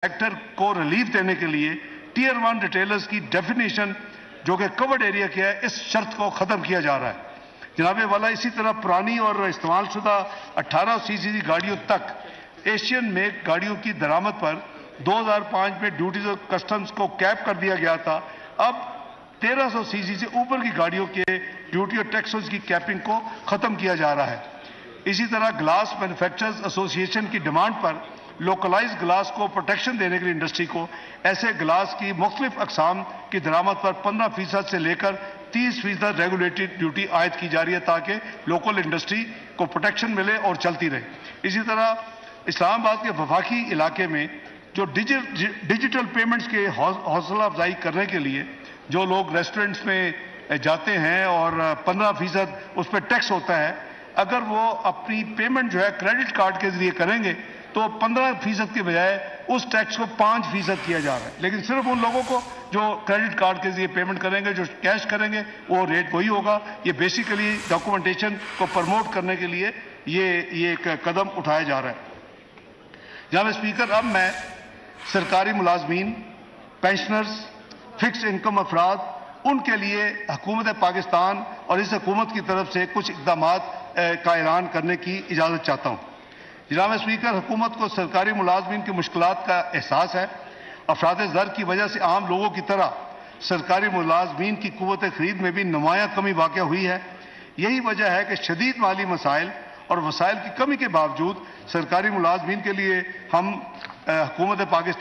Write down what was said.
Sector को relief देने के लिए टीयर 1 रिटेलर्स की डेफिनेशन जो कि कवर्ड एरिया की है, इस शर्त को ख़त्म किया जा रहा है। जनाबे वाला, इसी तरह पुरानी और इस्तेमाल शुदा 18 सीसी गाड़ियों तक एशियन मेक गाड़ियों की दरामद पर 2005 में ड्यूटीज और कस्टम्स को कैप कर दिया गया था। अब 1300 सीसी से ऊपर की गाड़ियों के ड्यूटी और टैक्सेस की कैपिंग को ख़त्म किया जा रहा है। इसी तरह ग्लास मैन्युफैक्चरर्स एसोसिएशन की डिमांड पर लोकलाइज ग्लास को प्रोटेक्शन देने के लिए इंडस्ट्री को ऐसे ग्लास की मुख्तलिफ अकसाम की दरामद पर 15% से लेकर 30% रेगुलेटेड ड्यूटी आयद की जा रही है, ताकि लोकल इंडस्ट्री को प्रोटेक्शन मिले और चलती रहे। इसी तरह इस्लामाबाद के वफाकी इलाके में जो डिजिटल पेमेंट्स के हौसला अफजाई करने के लिए जो लोग रेस्टोरेंट्स में जाते हैं और 15% उस पर टैक्स होता है, अगर वो अपनी पेमेंट जो है क्रेडिट कार्ड के जरिए करेंगे तो 15% के बजाय उस टैक्स को 5% किया जा रहा है। लेकिन सिर्फ उन लोगों को जो क्रेडिट कार्ड के जरिए पेमेंट करेंगे, जो कैश करेंगे, वो रेट वही होगा। ये बेसिकली डॉक्यूमेंटेशन को प्रमोट करने के लिए ये एक कदम उठाया जा रहा है। जनाब स्पीकर, अब मैं सरकारी मुलाजमीन, पेंशनर्स, फिक्स इनकम अफराद, उनके लिए हुकूमत पाकिस्तान और इस हुकूमत की तरफ से कुछ इक़दाम का ऐलान करने की इजाज़त चाहता हूँ। जनाब स्पीकर, हुकूमत को सरकारी मुलाजमीन की मुश्किलात का एहसास है। अफराद ज़र की वजह से आम लोगों की तरह सरकारी मुलाजमीन की कुव्वत खरीद में भी नुमायाँ कमी वाक़या हुई है। यही वजह है कि शदीद माली मसाइल और वसाइल की कमी के बावजूद सरकारी मुलाजमीन के लिए हम हुकूमत पाकिस्तान